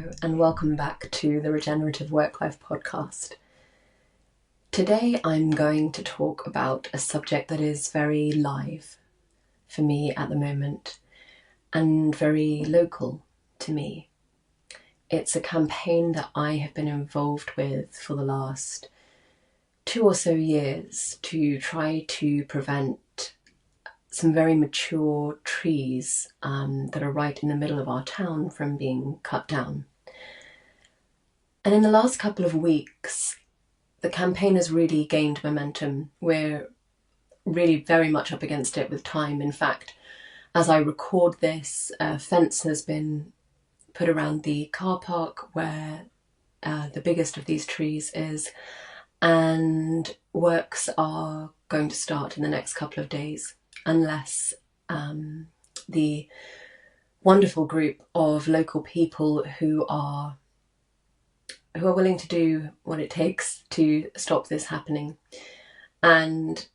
Hello and welcome back to the Regenerative Work-Life podcast. Today I'm going to talk about a subject that is very live for me at the moment and very local to me. It's a campaign that I have been involved with for the last 2 or so years to try to prevent some very mature trees that are right in the middle of our town from being cut down. And in the last couple of weeks, the campaign has really gained momentum. We're really very much up against it with time. In fact, as I record this, a fence has been put around the car park where the biggest of these trees is, and works are going to start in the next couple of days, unless the wonderful group of local people who are willing to do what it takes to stop this happening. And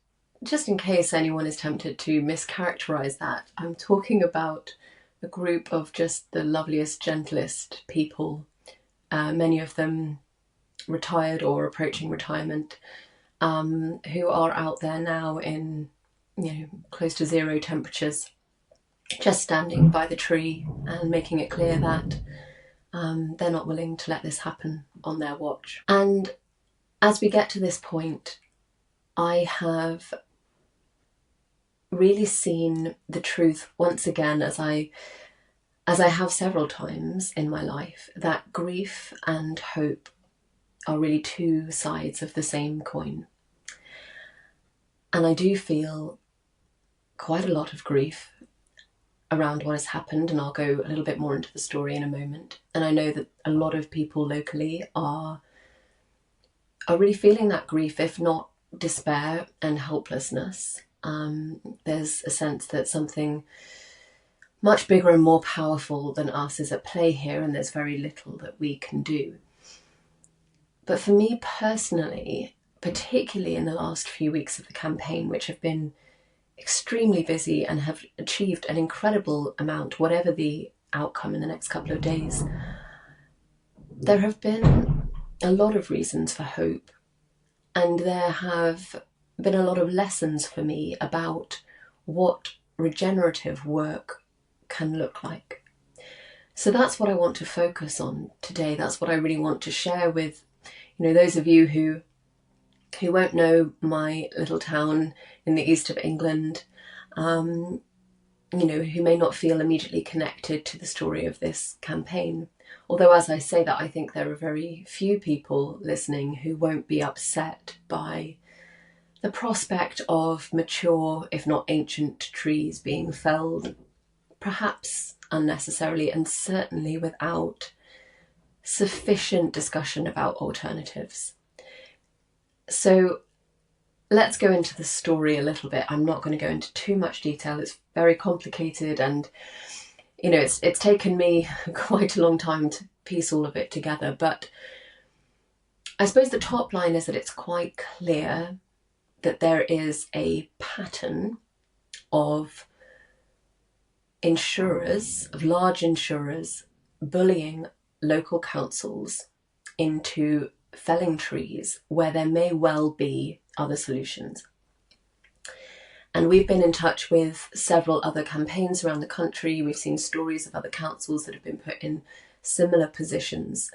just in case anyone is tempted to mischaracterize that, I'm talking about a group of just the loveliest, gentlest people, many of them retired or approaching retirement, who are out there now in close to zero temperatures, just standing by the tree and making it clear that they're not willing to let this happen on their watch. And as we get to this point, I have really seen the truth once again, as I have several times in my life, that grief and hope are really two sides of the same coin. And I do feel quite a lot of grief around what has happened, and I'll go a little bit more into the story in a moment. And I know that a lot of people locally are really feeling that grief, if not despair and helplessness. There's a sense that something much bigger and more powerful than us is at play here, and there's very little that we can do. But for me personally, particularly in the last few weeks of the campaign, which have been extremely busy and have achieved an incredible amount, whatever the outcome in the next couple of days, there have been a lot of reasons for hope, and there have been a lot of lessons for me about what regenerative work can look like. So that's what I want to focus on today. That's what I really want to share with those of you who won't know my little town in the east of England, who may not feel immediately connected to the story of this campaign. Although, as I say that, I think there are very few people listening who won't be upset by the prospect of mature, if not ancient, trees being felled, perhaps unnecessarily, and certainly without sufficient discussion about alternatives. So let's go into the story a little bit. I'm not going to go into too much detail. It's very complicated, and it's taken me quite a long time to piece all of it together. But I suppose the top line is that it's quite clear that there is a pattern of large insurers, bullying local councils into felling trees where there may well be other solutions. And we've been in touch with several other campaigns around the country. We've seen stories of other councils that have been put in similar positions.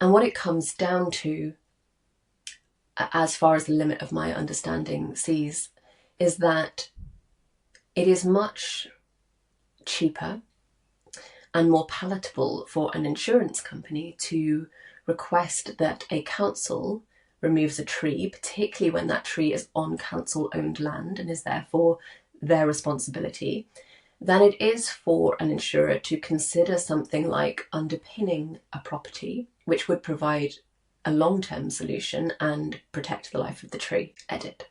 And what it comes down to, as far as the limit of my understanding sees, is that it is much cheaper and more palatable for an insurance company to request that a council removes a tree, particularly when that tree is on council-owned land and is therefore their responsibility, than it is for an insurer to consider something like underpinning a property, which would provide a long-term solution and protect the life of the tree. Edit.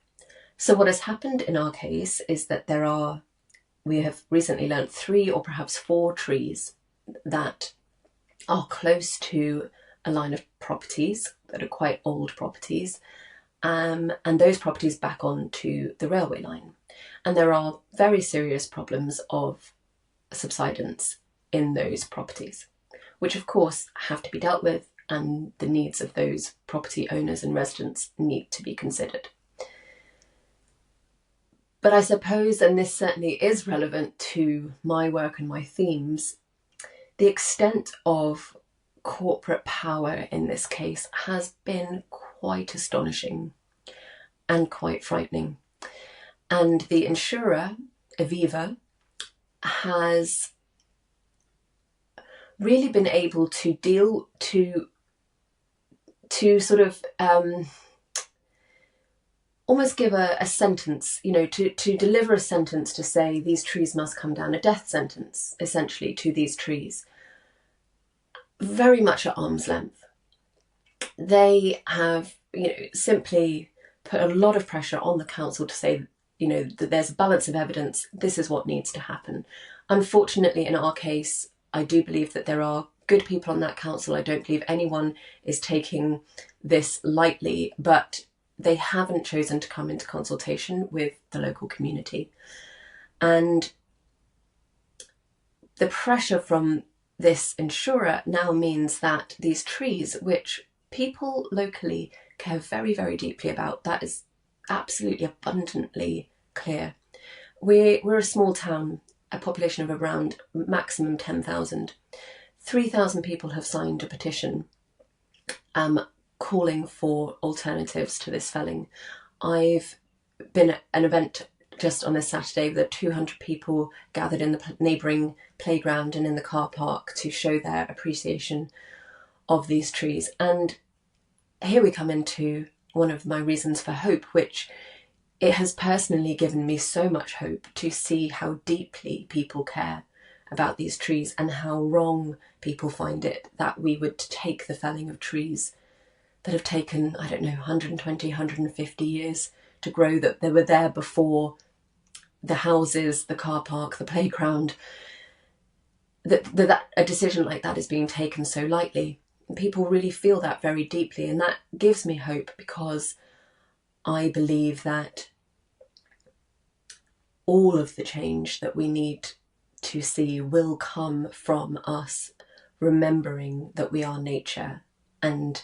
So what has happened in our case is that we have recently learnt 3 or perhaps 4 trees that are close to a line of properties that are quite old properties, and those properties back onto the railway line. And there are very serious problems of subsidence in those properties, which of course have to be dealt with, and the needs of those property owners and residents need to be considered. But I suppose, and this certainly is relevant to my work and my themes, the extent of corporate power in this case has been quite astonishing and quite frightening. And the insurer, Aviva, has really been able to deal to sort of almost give a sentence, to deliver a sentence to say these trees must come down, a death sentence essentially to these trees, very much at arm's length. They have, simply put a lot of pressure on the council to say, that there's a balance of evidence, this is what needs to happen. Unfortunately, in our case, I do believe that there are good people on that council. I don't believe anyone is taking this lightly, but they haven't chosen to come into consultation with the local community. And the pressure from this insurer now means that these trees, which people locally care very, very deeply about, that is absolutely abundantly clear. We're a small town, a population of around maximum 10,000. 3,000 people have signed a petition calling for alternatives to this felling. I've been at an event just on this Saturday that 200 people gathered in the neighbouring playground and in the car park to show their appreciation of these trees. And here we come into one of my reasons for hope, which it has personally given me so much hope to see how deeply people care about these trees and how wrong people find it that we would take the felling of trees that have taken, 120, 150 years to grow, that they were there before the houses, the car park, the playground, that a decision like that is being taken so lightly. People really feel that very deeply, and that gives me hope, because I believe that all of the change that we need to see will come from us remembering that we are nature and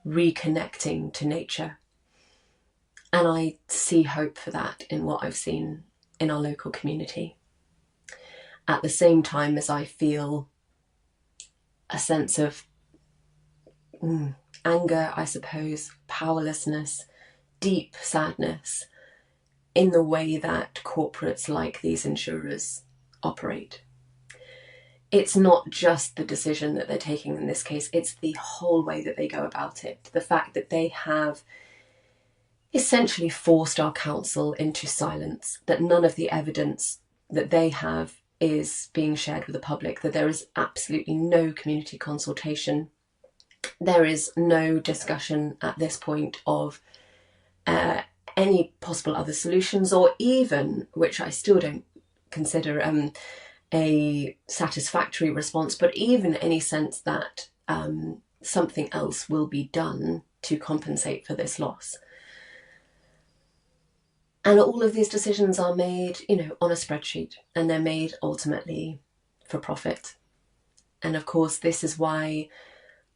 reconnecting to nature. And I see hope for that in what I've seen in our local community. At the same time as I feel a sense of anger, I suppose, powerlessness, deep sadness in the way that corporates like these insurers operate. It's not just the decision that they're taking in this case, it's the whole way that they go about it. The fact that they have essentially forced our council into silence, that none of the evidence that they have is being shared with the public, that there is absolutely no community consultation. There is no discussion at this point of any possible other solutions, or even, which I still don't consider a satisfactory response, but even any sense that something else will be done to compensate for this loss. And all of these decisions are made, on a spreadsheet, and they're made ultimately for profit. And of course, this is why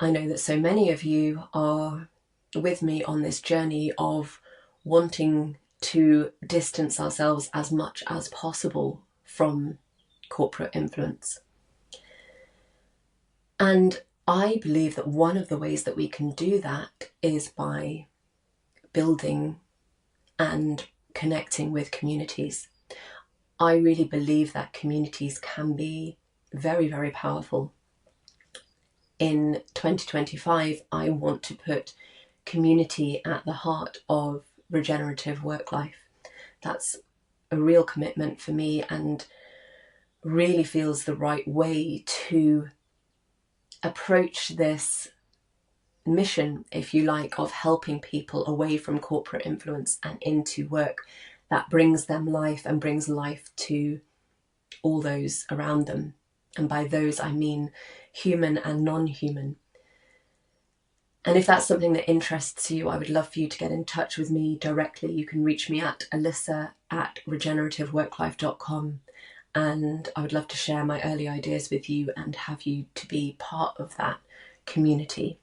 I know that so many of you are with me on this journey of wanting to distance ourselves as much as possible from corporate influence. And I believe that one of the ways that we can do that is by building and connecting with communities. I really believe that communities can be very, very powerful. In 2025, I want to put community at the heart of regenerative work life. That's a real commitment for me, and really feels the right way to approach this mission, if you like, of helping people away from corporate influence and into work that brings them life and brings life to all those around them. And by those, I mean human and non-human. And if that's something that interests you, I would love for you to get in touch with me directly. You can reach me at alyssa@regenerativeworklife.com. and I would love to share my early ideas with you and have you to be part of that community.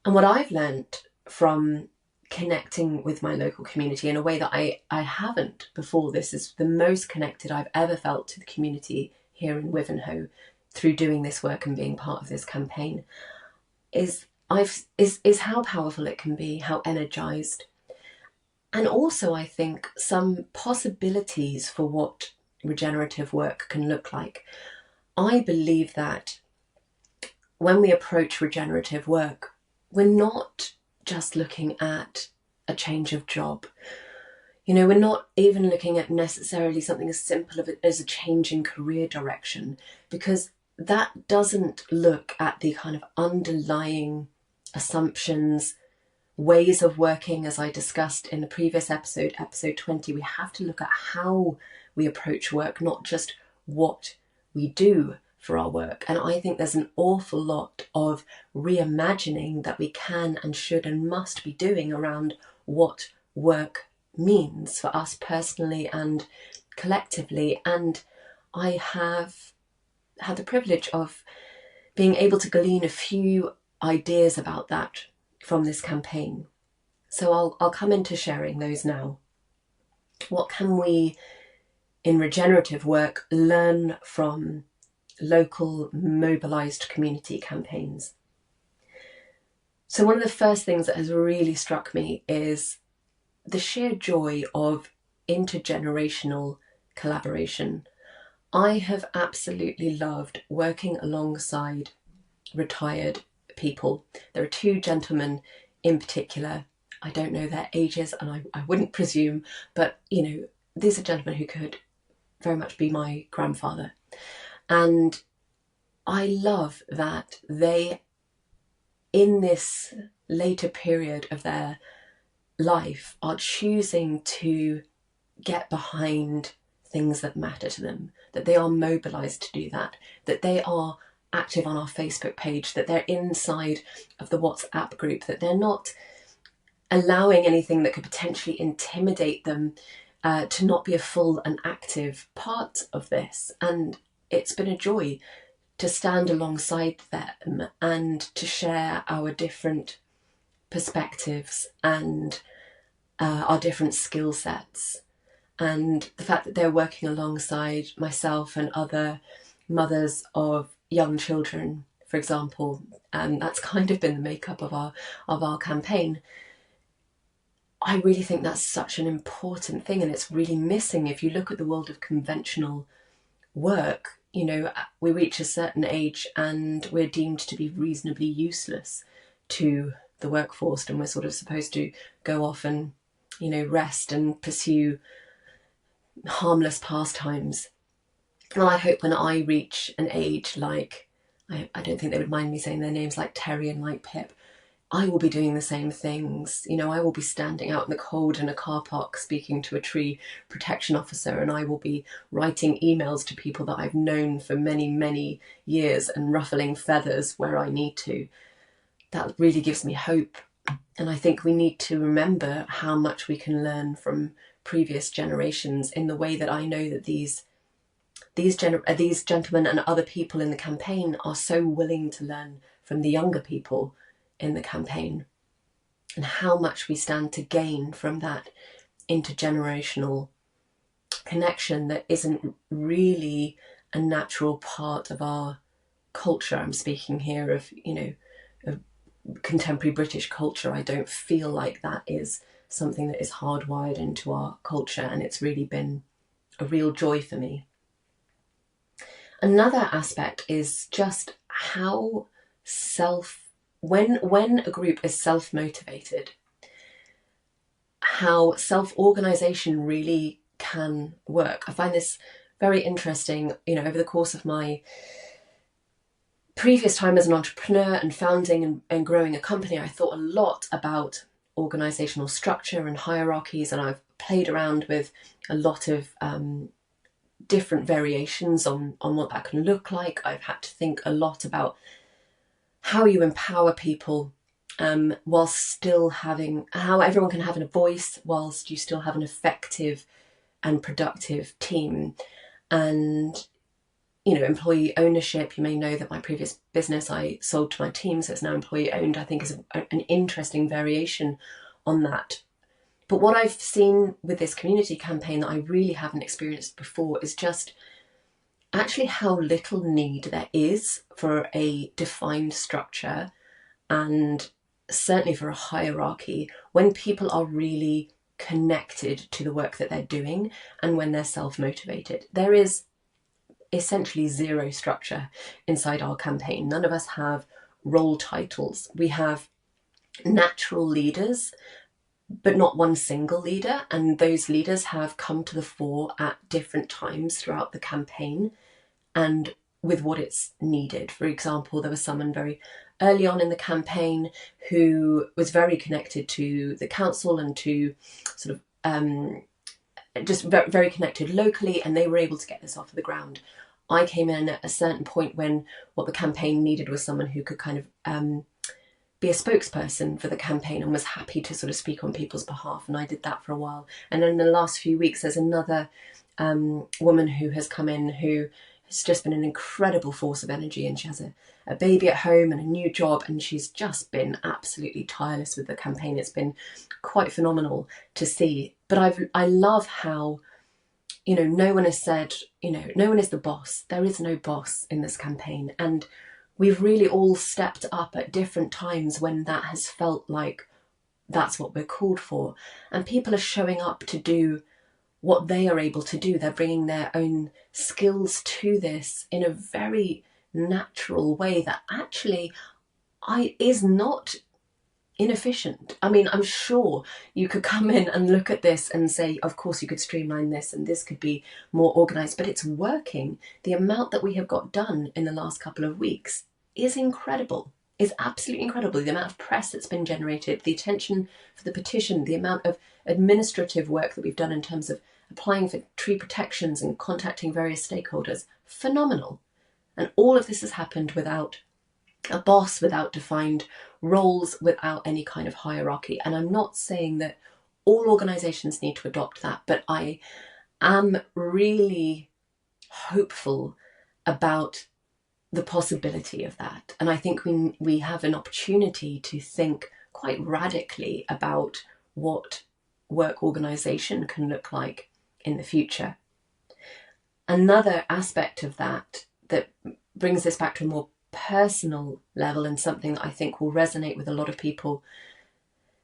And what I've learned from connecting with my local community in a way that I haven't before this is the most connected I've ever felt to the community here in Wivenhoe through doing this work and being part of this campaign is how powerful it can be, how energized, and also I think some possibilities for what regenerative work can look like. I believe that when we approach regenerative work, we're not just looking at a change of job. We're not even looking at necessarily something as simple as a change in career direction, because that doesn't look at the kind of underlying assumptions, ways of working, as I discussed in the previous episode 20. We have to look at how we approach work, not just what we do for our work. And I think there's an awful lot of reimagining that we can and should and must be doing around what work means for us personally and collectively. And I have had the privilege of being able to glean a few ideas about that from this campaign. So I'll come into sharing those now. What can we in regenerative work learn from local mobilised community campaigns? So one of the first things that has really struck me is the sheer joy of intergenerational collaboration. I have absolutely loved working alongside retired people. There are two gentlemen in particular. I don't know their ages and I wouldn't presume, but these are gentlemen who could very much be my grandfather. And I love that they, in this later period of their life, are choosing to get behind things that matter to them, that they are mobilised to do that, that they are active on our Facebook page, that they're inside of the WhatsApp group, that they're not allowing anything that could potentially intimidate them to not be a full and active part of this. And it's been a joy to stand alongside them and to share our different perspectives and our different skill sets. And the fact that they're working alongside myself and other mothers of young children, for example, that's kind of been the makeup of our campaign. I really think that's such an important thing, and it's really missing if you look at the world of conventional work. We reach a certain age and we're deemed to be reasonably useless to the workforce, and we're sort of supposed to go off and rest and pursue harmless pastimes. Well, I hope when I reach an age like, I don't think they would mind me saying their names, like Terry and like Pip, I will be doing the same things. I will be standing out in the cold in a car park speaking to a tree protection officer, and I will be writing emails to people that I've known for many, many years and ruffling feathers where I need to. That really gives me hope. And I think we need to remember how much we can learn from previous generations, in the way that I know that these gentlemen and other people in the campaign are so willing to learn from the younger people in the campaign, and how much we stand to gain from that intergenerational connection that isn't really a natural part of our culture. I'm speaking here of of contemporary British culture. I don't feel like that is something that is hardwired into our culture, and it's really been a real joy for me. Another aspect is just how when a group is self-motivated, how self-organisation really can work. I find this very interesting. Over the course of my previous time as an entrepreneur and founding and growing a company, I thought a lot about organisational structure and hierarchies, and I've played around with a lot of different variations on what that can look like. I've had to think a lot about how you empower people whilst still having, how everyone can have a voice whilst you still have an effective and productive team. And, employee ownership, you may know that my previous business I sold to my team, so it's now employee owned, I think is an interesting variation on that. But what I've seen with this community campaign that I really haven't experienced before is just actually how little need there is for a defined structure, and certainly for a hierarchy, when people are really connected to the work that they're doing and when they're self-motivated. There is essentially zero structure inside our campaign. None of us have role titles. We have natural leaders, but not one single leader, and those leaders have come to the fore at different times throughout the campaign and with what it's needed. For example, there was someone very early on in the campaign who was very connected to the council and to sort of just very, very connected locally, and they were able to get this off the ground. I came in at a certain point when what the campaign needed was someone who could kind of be a spokesperson for the campaign and was happy to sort of speak on people's behalf, and I did that for a while. And then in the last few weeks there's another woman who has come in who has just been an incredible force of energy, and she has a baby at home and a new job, and she's just been absolutely tireless with the campaign. It's been quite phenomenal to see. But I love how, no one has said, no one is the boss. There is no boss in this campaign. And we've really all stepped up at different times when that has felt like that's what we're called for. And people are showing up to do what they are able to do. They're bringing their own skills to this in a very natural way that actually is not inefficient. I mean, I'm sure you could come in and look at this and say, of course you could streamline this and this could be more organised, but it's working. The amount that we have got done in the last couple of weeks is incredible, is absolutely incredible. The amount of press that's been generated, the attention for the petition, the amount of administrative work that we've done in terms of applying for tree protections and contacting various stakeholders, phenomenal. And all of this has happened without a boss, without defined roles, without any kind of hierarchy. And I'm not saying that all organisations need to adopt that, but I am really hopeful about the possibility of that. And I think we have an opportunity to think quite radically about what work organisation can look like in the future. Another aspect of that brings this back to a more personal level, and something that I think will resonate with a lot of people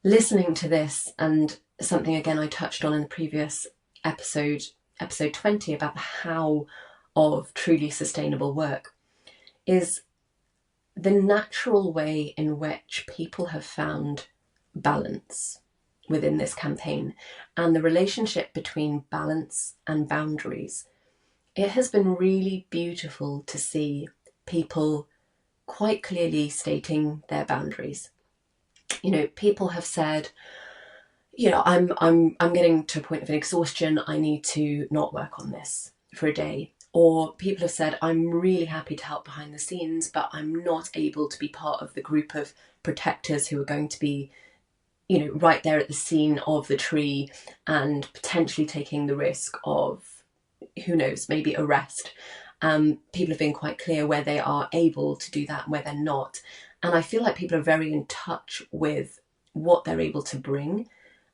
listening to this, and something again I touched on in the previous episode 20, about the how of truly sustainable work, is the natural way in which people have found balance within this campaign, and the relationship between balance and boundaries. It has been really beautiful to see people quite clearly stating their boundaries. People have said, I'm getting to a point of exhaustion. I need to not work on this for a day. Or people have said, I'm really happy to help behind the scenes, but I'm not able to be part of the group of protectors who are going to be, right there at the scene of the tree and potentially taking the risk of, who knows, maybe arrest. People have been quite clear where they are able to do that and where they're not. And I feel like people are very in touch with what they're able to bring,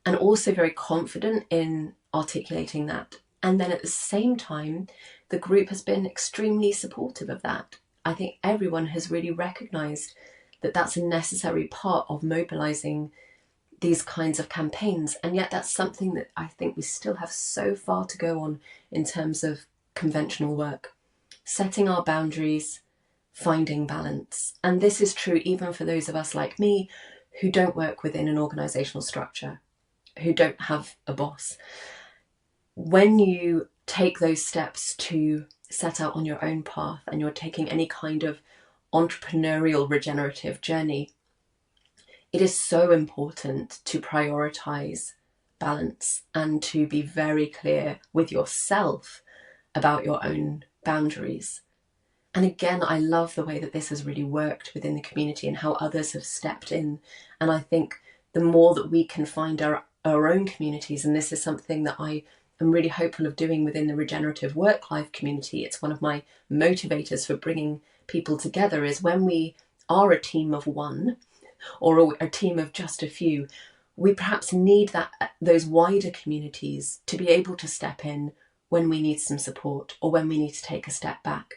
and also very confident in articulating that. And then at the same time, the group has been extremely supportive of that. I think everyone has really recognised that that's a necessary part of mobilising these kinds of campaigns. And yet that's something that I think we still have so far to go on in terms of conventional work. Setting our boundaries, finding balance. And this is true even for those of us like me who don't work within an organisational structure, who don't have a boss. When you take those steps to set out on your own path and you're taking any kind of entrepreneurial regenerative journey, it is so important to prioritise balance and to be very clear with yourself about your own boundaries. And again, I love the way that this has really worked within the community and how others have stepped in. And I think the more that we can find our own communities, and this is something that I am really hopeful of doing within the regenerative work-life community, it's one of my motivators for bringing people together, is when we are a team of one or a team of just a few, we perhaps need those wider communities to be able to step in when we need some support or when we need to take a step back.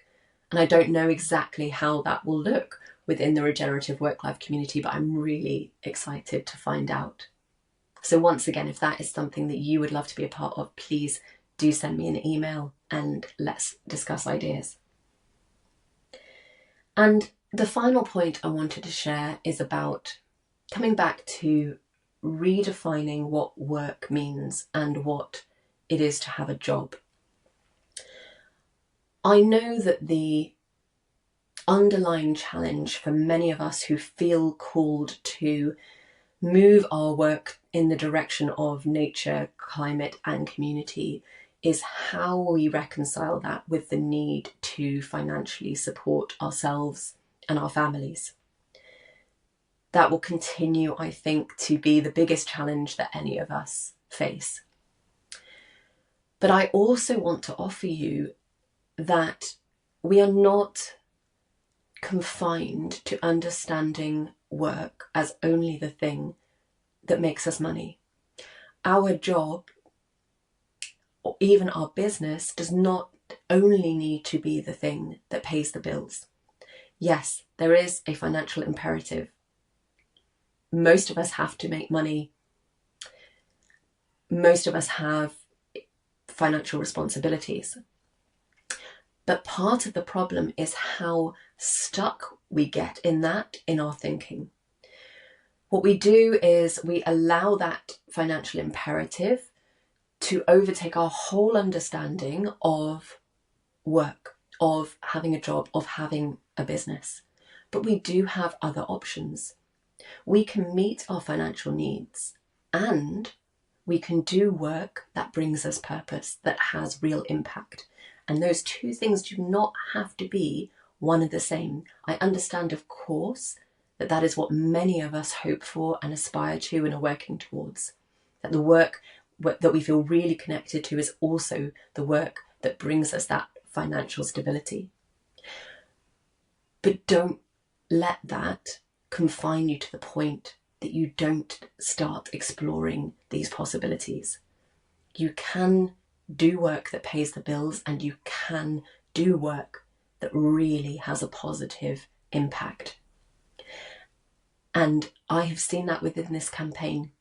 And I don't know exactly how that will look within the regenerative work-life community, but I'm really excited to find out. So once again, if that is something that you would love to be a part of, please do send me an email and let's discuss ideas. And the final point I wanted to share is about coming back to redefining what work means and what it is to have a job. I know that the underlying challenge for many of us who feel called to move our work in the direction of nature, climate, and community is how we reconcile that with the need to financially support ourselves and our families. That will continue, I think, to be the biggest challenge that any of us face. But I also want to offer you that we are not confined to understanding work as only the thing that makes us money. Our job, or even our business, does not only need to be the thing that pays the bills. Yes, there is a financial imperative. Most of us have to make money. Most of us have financial responsibilities. But part of the problem is how stuck we get in that in our thinking. What we do is we allow that financial imperative to overtake our whole understanding of work, of having a job, of having a business. But we do have other options. We can meet our financial needs and we can do work that brings us purpose, that has real impact. And those two things do not have to be one and the same. I understand, of course, that that is what many of us hope for and aspire to and are working towards. That the work that we feel really connected to is also the work that brings us that financial stability. But don't let that confine you to the point that you don't start exploring these possibilities. You can do work that pays the bills, and you can do work that really has a positive impact. And I have seen that within this campaign.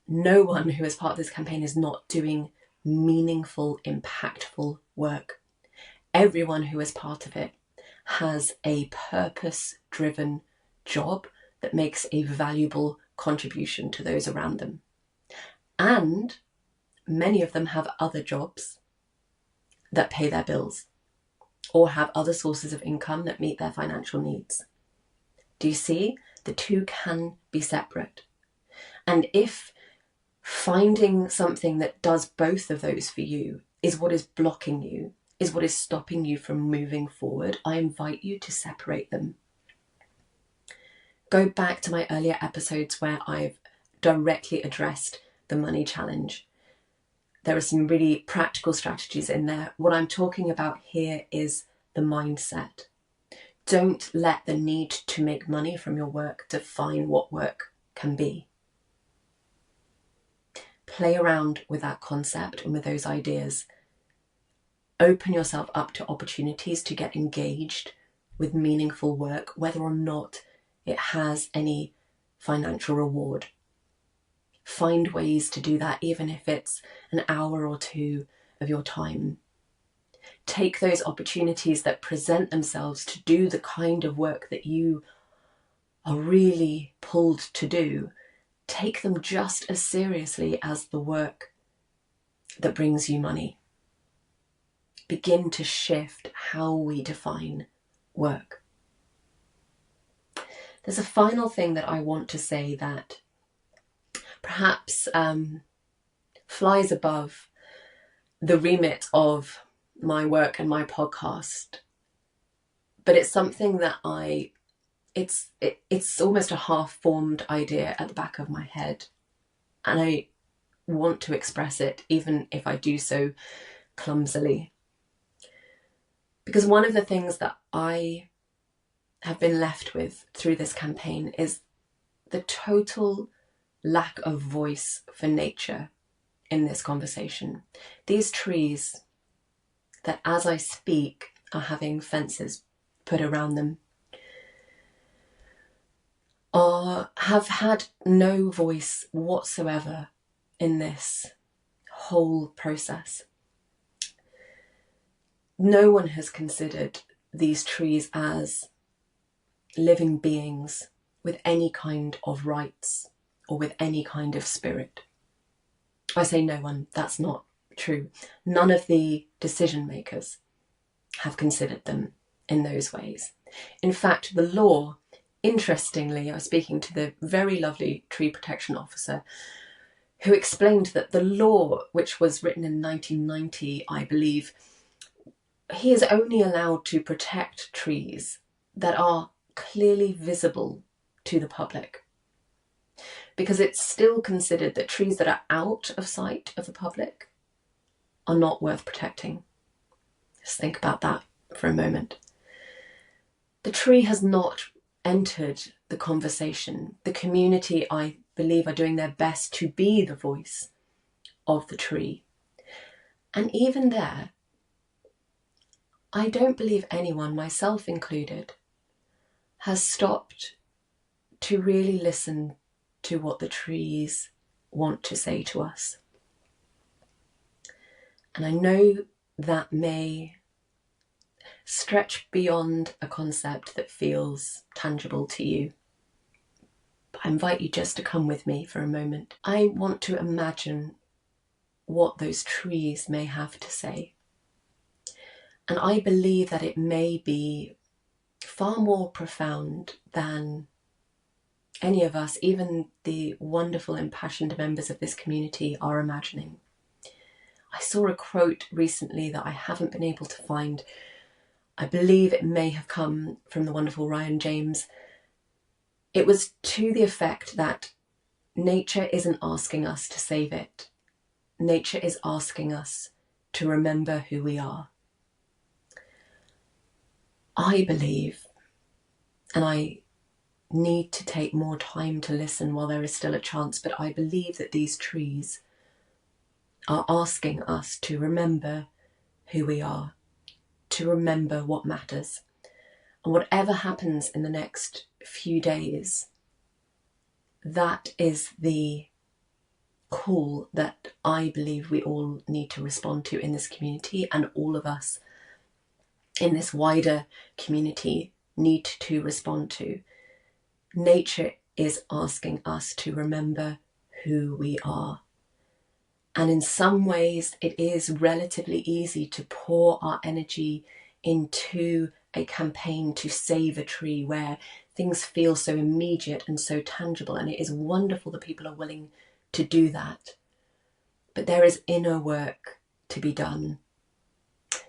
No one who is part of this campaign is not doing meaningful, impactful work. Everyone who is part of it has a purpose-driven job that makes a valuable contribution to those around them. And many of them have other jobs that pay their bills or have other sources of income that meet their financial needs. Do you see? The two can be separate. And if finding something that does both of those for you is what is blocking you, is what is stopping you from moving forward, I invite you to separate them. Go back to my earlier episodes where I've directly addressed the money challenge. There are some really practical strategies in there. What I'm talking about here is the mindset. Don't let the need to make money from your work define what work can be. Play around with that concept and with those ideas. Open yourself up to opportunities to get engaged with meaningful work, whether or not it has any financial reward. Find ways to do that, even if it's an hour or two of your time. Take those opportunities that present themselves to do the kind of work that you are really pulled to do. Take them just as seriously as the work that brings you money. Begin to shift how we define work. There's a final thing that I want to say that perhaps flies above the remit of my work and my podcast, but it's something that it's almost a half-formed idea at the back of my head, and I want to express it, even if I do so clumsily. Because one of the things that I have been left with through this campaign is the total lack of voice for nature in this conversation. These trees that, as I speak, are having fences put around them have had no voice whatsoever in this whole process. No one has considered these trees as living beings with any kind of rights or with any kind of spirit. I say no one, that's not true. None of the decision makers have considered them in those ways. In fact, the law, interestingly, I was speaking to the very lovely tree protection officer who explained that the law, which was written in 1990, I believe, he is only allowed to protect trees that are clearly visible to the public, because it's still considered that trees that are out of sight of the public are not worth protecting. Just think about that for a moment. The tree has not entered the conversation. The community, I believe, are doing their best to be the voice of the tree. And even there, I don't believe anyone, myself included, has stopped to really listen to what the trees want to say to us. And I know that may stretch beyond a concept that feels tangible to you. But I invite you just to come with me for a moment. I want to imagine what those trees may have to say. And I believe that it may be far more profound than any of us, even the wonderful impassioned members of this community, are imagining. I saw a quote recently that I haven't been able to find. I believe it may have come from the wonderful Ryan James. It was to the effect that nature isn't asking us to save it. Nature is asking us to remember who we are. I believe, and I need to take more time to listen while there is still a chance, but I believe that these trees are asking us to remember who we are, to remember what matters. And whatever happens in the next few days, that is the call that I believe we all need to respond to in this community, and all of us in this wider community need to respond to. Nature is asking us to remember who we are. And in some ways, it is relatively easy to pour our energy into a campaign to save a tree where things feel so immediate and so tangible. And it is wonderful that people are willing to do that. But there is inner work to be done.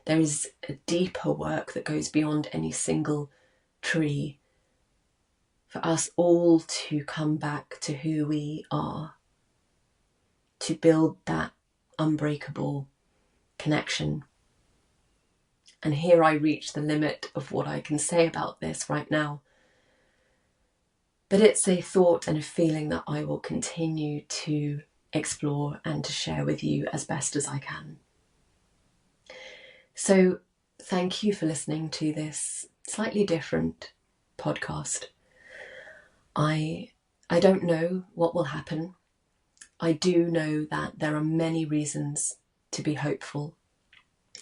There is a deeper work that goes beyond any single tree, for us all to come back to who we are, to build that unbreakable connection. And here I reach the limit of what I can say about this right now. But it's a thought and a feeling that I will continue to explore and to share with you as best as I can. So thank you for listening to this slightly different podcast. I don't know what will happen. I do know that there are many reasons to be hopeful.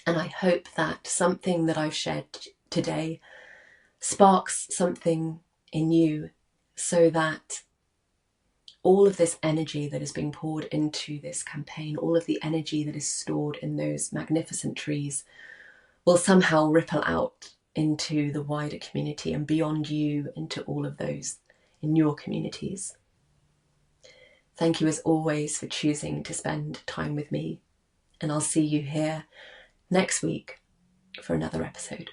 And I hope that something that I've shared today sparks something in you, so that all of this energy that is being poured into this campaign, all of the energy that is stored in those magnificent trees, will somehow ripple out into the wider community and beyond you, into all of those in your communities. Thank you as always for choosing to spend time with me, and I'll see you here next week for another episode.